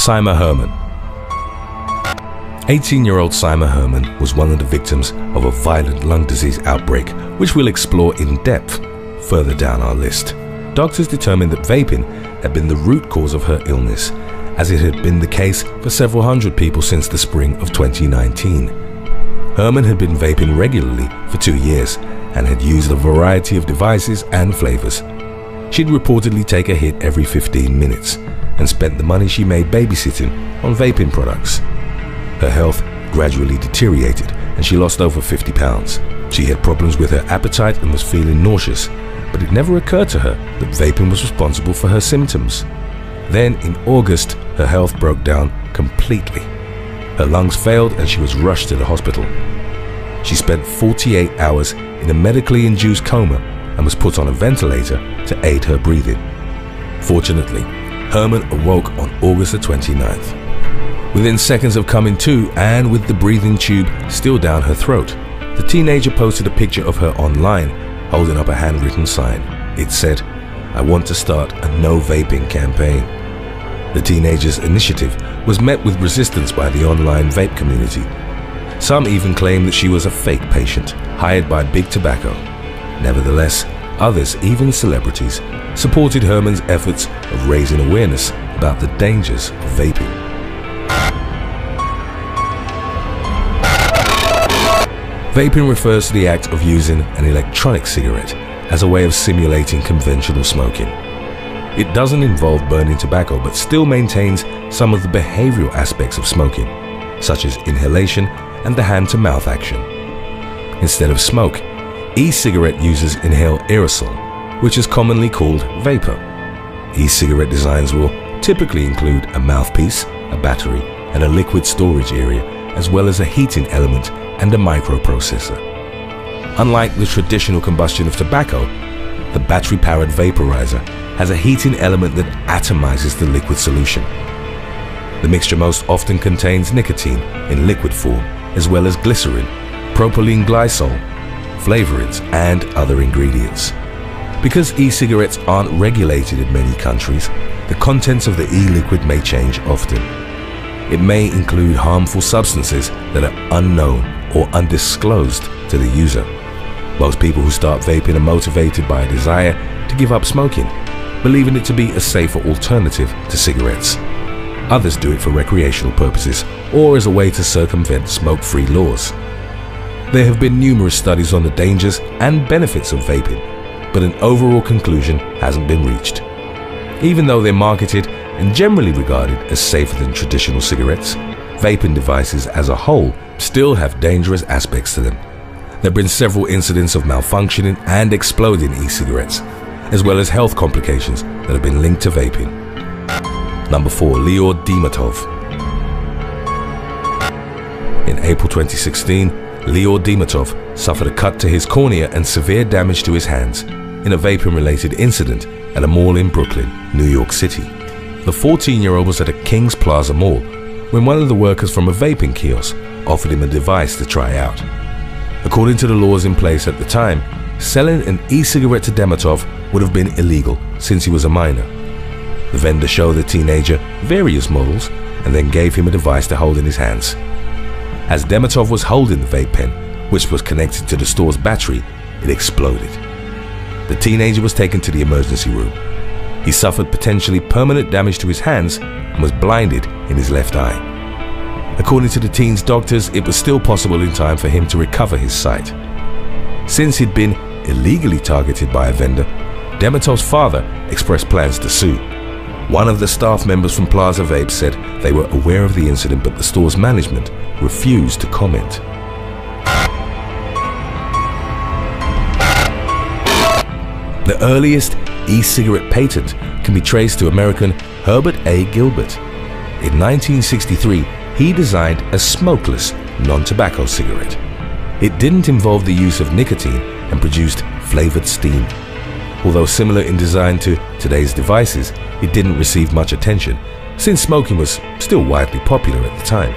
Seymour Herman. 18-year-old Seymour Herman was one of the victims of a violent lung disease outbreak, which we'll explore in depth further down our list. Doctors determined that vaping had been the root cause of her illness, as it had been the case for several hundred people since the spring of 2019. Herman had been vaping regularly for 2 years and had used a variety of devices and flavors. She'd reportedly take a hit every 15 minutes and spent the money she made babysitting on vaping products. Her health gradually deteriorated and she lost over 50 pounds. She had problems with her appetite and was feeling nauseous, but it never occurred to her that vaping was responsible for her symptoms. Then in August, her health broke down completely. Her lungs failed and she was rushed to the hospital. She spent 48 hours in a medically induced coma and was put on a ventilator to aid her breathing. Fortunately, Herman awoke on August the 29th. Within seconds of coming to, and with the breathing tube still down her throat, the teenager posted a picture of her online, holding up a handwritten sign. It said, "I want to start a no vaping campaign." The teenager's initiative was met with resistance by the online vape community. Some even claimed that she was a fake patient, hired by Big Tobacco. Nevertheless, others, even celebrities, supported Herman's efforts of raising awareness about the dangers of vaping. Vaping refers to the act of using an electronic cigarette as a way of simulating conventional smoking. It doesn't involve burning tobacco, but still maintains some of the behavioral aspects of smoking, such as inhalation and the hand-to-mouth action. Instead of smoke, e-cigarette users inhale aerosol, which is commonly called vapor. E-cigarette designs will typically include a mouthpiece, a battery, and a liquid storage area, as well as a heating element and a microprocessor. Unlike the traditional combustion of tobacco, the battery-powered vaporizer has a heating element that atomizes the liquid solution. The mixture most often contains nicotine in liquid form, as well as glycerin, propylene glycol, flavorants, and other ingredients. Because e-cigarettes aren't regulated in many countries, the contents of the e-liquid may change often. It may include harmful substances that are unknown or undisclosed to the user. Most people who start vaping are motivated by a desire to give up smoking, believing it to be a safer alternative to cigarettes. Others do it for recreational purposes or as a way to circumvent smoke-free laws. There have been numerous studies on the dangers and benefits of vaping, but an overall conclusion hasn't been reached. Even though they're marketed and generally regarded as safer than traditional cigarettes, vaping devices as a whole still have dangerous aspects to them. There have been several incidents of malfunctioning and exploding e-cigarettes, as well as health complications that have been linked to vaping. Number 4. Leor Dimitrov. In April 2016, Leor Dimitrov suffered a cut to his cornea and severe damage to his hands in a vaping-related incident at a mall in Brooklyn, New York City. The 14-year-old was at a King's Plaza mall when one of the workers from a vaping kiosk offered him a device to try out. According to the laws in place at the time, selling an e-cigarette to Dimitrov would have been illegal since he was a minor. The vendor showed the teenager various models and then gave him a device to hold in his hands. As Dimitrov was holding the vape pen, which was connected to the store's battery, it exploded. The teenager was taken to the emergency room. He suffered potentially permanent damage to his hands and was blinded in his left eye. According to the teen's doctors, it was still possible in time for him to recover his sight. Since he'd been illegally targeted by a vendor, Dimitrov's father expressed plans to sue. One of the staff members from Plaza Vape said they were aware of the incident, but the store's management refused to comment. The earliest e-cigarette patent can be traced to American Herbert A. Gilbert. In 1963, he designed a smokeless, non-tobacco cigarette. It didn't involve the use of nicotine and produced flavored steam. Although similar in design to today's devices, it didn't receive much attention, since smoking was still widely popular at the time.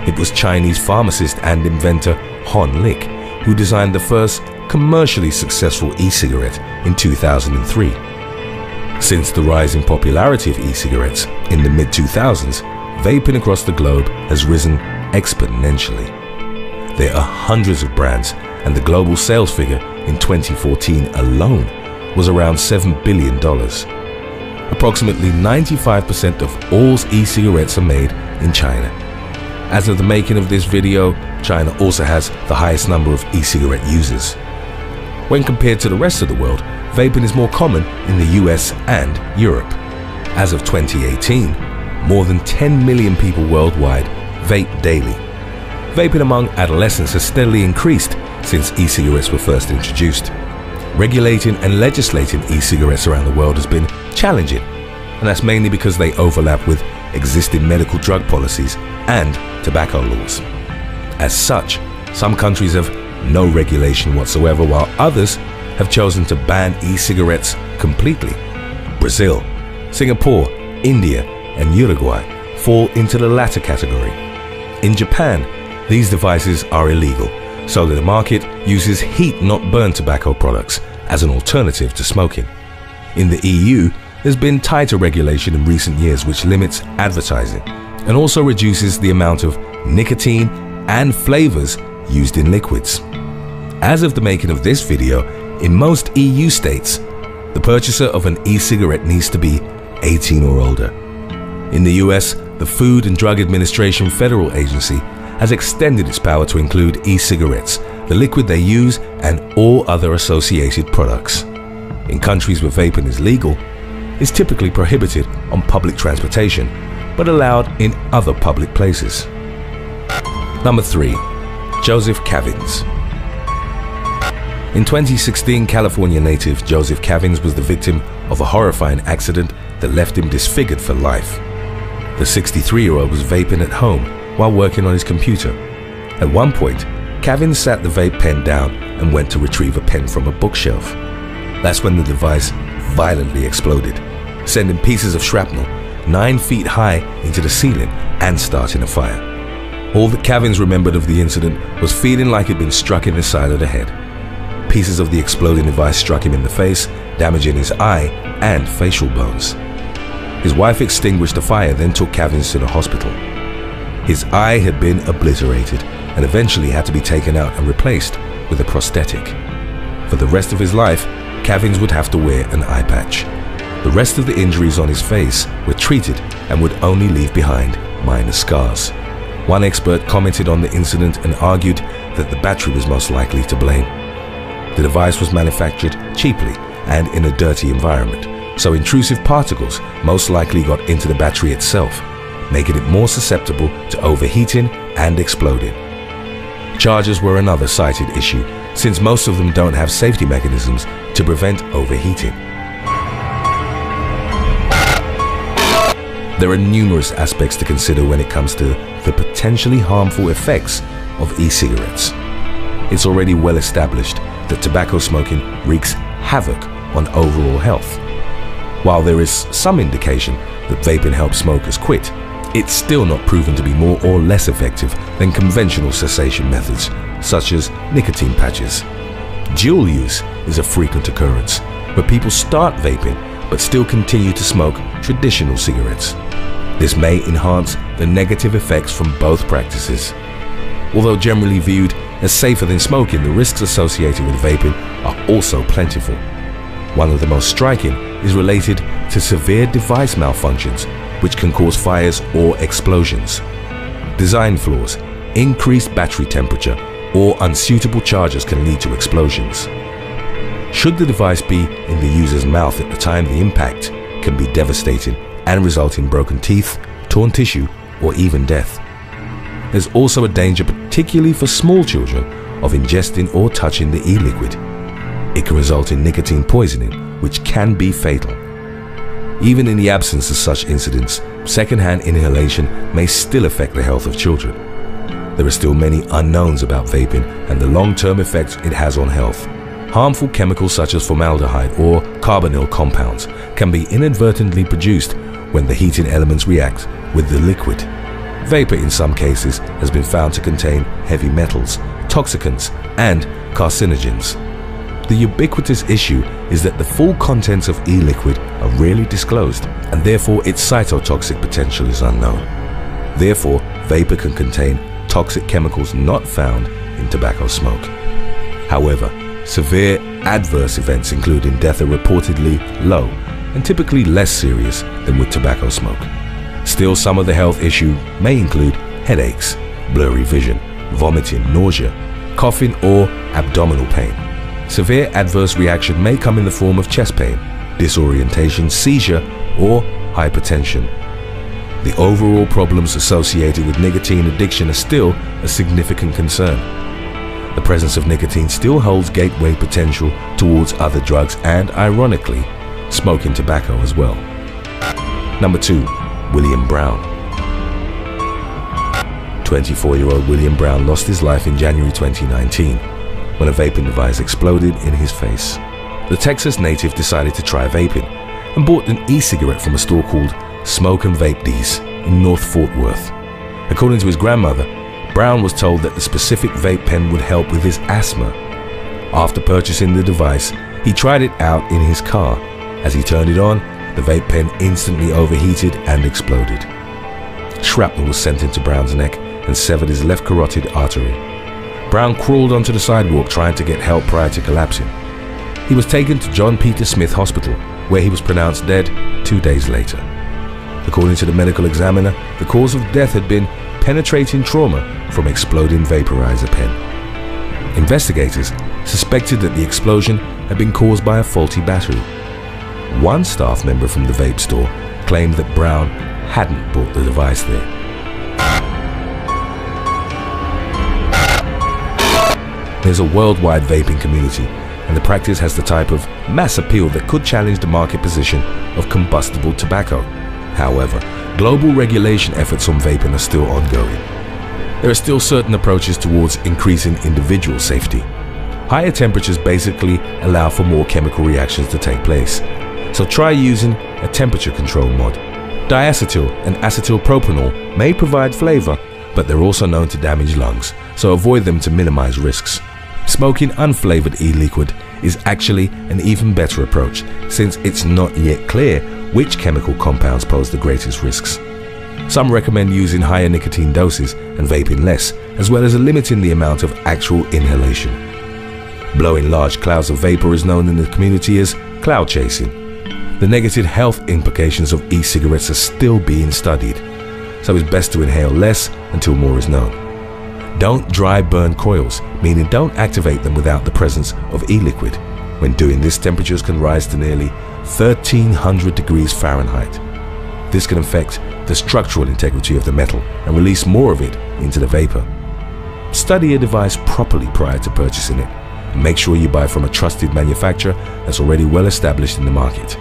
It was Chinese pharmacist and inventor Hon Lik who designed the first commercially successful e-cigarette in 2003. Since the rise in popularity of e-cigarettes in the mid-2000s, vaping across the globe has risen exponentially. There are hundreds of brands, and the global sales figure in 2014 alone was around $7 billion. Approximately 95% of all e-cigarettes are made in China. As of the making of this video, China also has the highest number of e-cigarette users. When compared to the rest of the world, vaping is more common in the US and Europe. As of 2018, more than 10 million people worldwide vape daily. Vaping among adolescents has steadily increased since e-cigarettes were first introduced. Regulating and legislating e-cigarettes around the world has been challenging, and that's mainly because they overlap with existing medical drug policies and tobacco laws. As such, some countries have no regulation whatsoever, while others have chosen to ban e-cigarettes completely. Brazil, Singapore, India, and Uruguay fall into the latter category. In Japan, these devices are illegal, so that the market uses heat-not-burn tobacco products as an alternative to smoking. In the EU, there's been tighter regulation in recent years which limits advertising and also reduces the amount of nicotine and flavors used in liquids. As of the making of this video, in most EU states, the purchaser of an e-cigarette needs to be 18 or older. In the US, the Food and Drug Administration federal agency has extended its power to include e-cigarettes, the liquid they use, and all other associated products. In countries where vaping is legal, it's typically prohibited on public transportation, but allowed in other public places. Number 3. Joseph CAVINS. In 2016, California native Joseph CAVINS was the victim of a horrifying accident that left him disfigured for life. The 63-year-old was vaping at home while working on his computer. At one point, CAVINS sat the vape pen down and went to retrieve a pen from a bookshelf. That's when the device violently exploded, sending pieces of shrapnel 9 feet high into the ceiling and starting a fire. All that CAVINS remembered of the incident was feeling like he'd been struck in the side of the head. Pieces of the exploding device struck him in the face, damaging his eye and facial bones. His wife extinguished the fire, then took CAVINS to the hospital. His eye had been obliterated and eventually had to be taken out and replaced with a prosthetic. For the rest of his life, CAVINS would have to wear an eye patch. The rest of the injuries on his face were treated and would only leave behind minor scars. One expert commented on the incident and argued that the battery was most likely to blame. The device was manufactured cheaply and in a dirty environment, so intrusive particles most likely got into the battery itself, making it more susceptible to overheating and exploding. Chargers were another cited issue, since most of them don't have safety mechanisms to prevent overheating. There are numerous aspects to consider when it comes to the potentially harmful effects of e-cigarettes. It's already well established that tobacco smoking wreaks havoc on overall health. While there is some indication that vaping helps smokers quit, it's still not proven to be more or less effective than conventional cessation methods, such as nicotine patches. Dual use is a frequent occurrence, where people start vaping but still continue to smoke traditional cigarettes. This may enhance the negative effects from both practices. Although generally viewed as safer than smoking, the risks associated with vaping are also plentiful. One of the most striking is related to severe device malfunctions, which can cause fires or explosions. Design flaws, increased battery temperature, or unsuitable chargers can lead to explosions. Should the device be in the user's mouth at the time the impact, can be devastating and result in broken teeth, torn tissue, or even death. There's also a danger, particularly for small children, of ingesting or touching the e-liquid. It can result in nicotine poisoning, which can be fatal. Even in the absence of such incidents, secondhand inhalation may still affect the health of children. There are still many unknowns about vaping and the long-term effects it has on health. Harmful chemicals such as formaldehyde or carbonyl compounds can be inadvertently produced when the heating elements react with the liquid. Vapor in some cases has been found to contain heavy metals, toxicants, and carcinogens. The ubiquitous issue is that the full contents of e-liquid are rarely disclosed, and therefore its cytotoxic potential is unknown. Therefore, vapor can contain toxic chemicals not found in tobacco smoke. However, severe adverse events including death are reportedly low and typically less serious than with tobacco smoke. Still, some of the health issue may include headaches, blurry vision, vomiting, nausea, coughing or abdominal pain. Severe adverse reaction may come in the form of chest pain, disorientation, seizure or hypertension. The overall problems associated with nicotine addiction are still a significant concern. The presence of nicotine still holds gateway potential towards other drugs and, ironically, smoking tobacco as well. Number 2. William Brown. 24-year-old William Brown lost his life in January 2019 when a vaping device exploded in his face. The Texas native decided to try vaping and bought an e-cigarette from a store called Smoke and Vape D's in North Fort Worth. According to his grandmother, Brown was told that the specific vape pen would help with his asthma. After purchasing the device, he tried it out in his car. As he turned it on, the vape pen instantly overheated and exploded. Shrapnel was sent into Brown's neck and severed his left carotid artery. Brown crawled onto the sidewalk trying to get help prior to collapsing. He was taken to John Peter Smith Hospital, where he was pronounced dead 2 days later. According to the medical examiner, the cause of death had been penetrating trauma from exploding vaporizer pen. Investigators suspected that the explosion had been caused by a faulty battery. One staff member from the vape store claimed that Brown hadn't bought the device there. There's a worldwide vaping community, and the practice has the type of mass appeal that could challenge the market position of combustible tobacco. However, global regulation efforts on vaping are still ongoing. There are still certain approaches towards increasing individual safety. Higher temperatures basically allow for more chemical reactions to take place, so try using a temperature control mod. Diacetyl and acetyl propanol may provide flavor, but they're also known to damage lungs, so avoid them to minimize risks. Smoking unflavored e-liquid is actually an even better approach, since it's not yet clear which chemical compounds pose the greatest risks. Some recommend using higher nicotine doses and vaping less, as well as limiting the amount of actual inhalation. Blowing large clouds of vapor is known in the community as cloud chasing. The negative health implications of e-cigarettes are still being studied, so it's best to inhale less until more is known. Don't dry burn coils, meaning don't activate them without the presence of e-liquid. When doing this, temperatures can rise to nearly 1300 degrees Fahrenheit. This can affect the structural integrity of the metal and release more of it into the vapor. Study a device properly prior to purchasing it, and make sure you buy from a trusted manufacturer that's already well established in the market.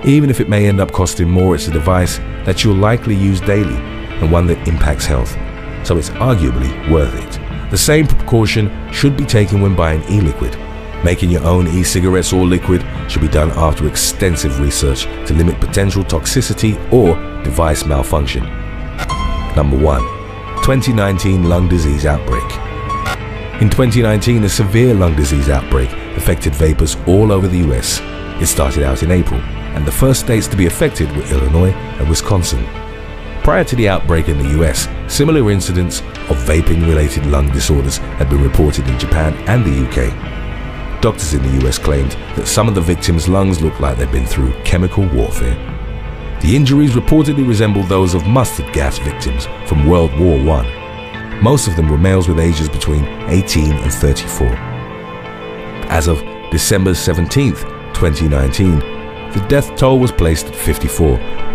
Even if it may end up costing more, it's a device that you'll likely use daily and one that impacts health, so it's arguably worth it. The same precaution should be taken when buying e-liquid. Making your own e-cigarettes or liquid should be done after extensive research to limit potential toxicity or device malfunction. Number 1. 2019 lung disease outbreak. In 2019, a severe lung disease outbreak affected vapers all over the US. It started out in April, and the first states to be affected were Illinois and Wisconsin. Prior to the outbreak in the US, similar incidents of vaping-related lung disorders had been reported in Japan and the UK. Doctors in the US claimed that some of the victims' lungs looked like they'd been through chemical warfare. The injuries reportedly resembled those of mustard gas victims from World War I. Most of them were males with ages between 18 and 34. As of December 17th, 2019, the death toll was placed at 54,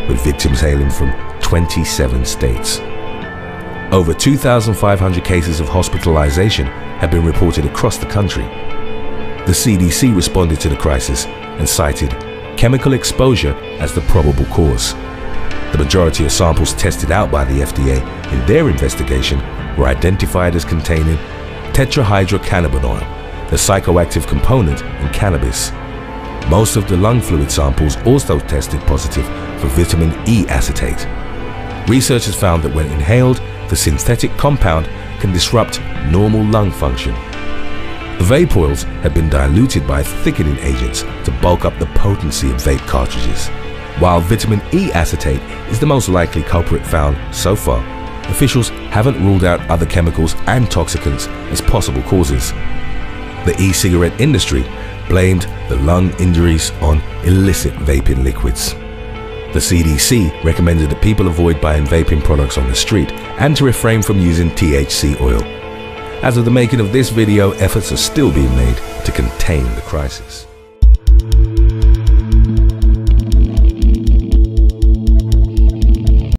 with victims hailing from 27 states. Over 2,500 cases of hospitalization have been reported across the country. The CDC responded to the crisis and cited chemical exposure as the probable cause. The majority of samples tested out by the FDA in their investigation were identified as containing tetrahydrocannabinol, the psychoactive component in cannabis. Most of the lung fluid samples also tested positive for vitamin E acetate. Researchers found that when inhaled, the synthetic compound can disrupt normal lung function. The vape oils had been diluted by thickening agents to bulk up the potency of vape cartridges. While vitamin E acetate is the most likely culprit found so far, officials haven't ruled out other chemicals and toxicants as possible causes. The e-cigarette industry blamed the lung injuries on illicit vaping liquids. The CDC recommended that people avoid buying vaping products on the street and to refrain from using THC oil. As of the making of this video, efforts are still being made to contain the crisis.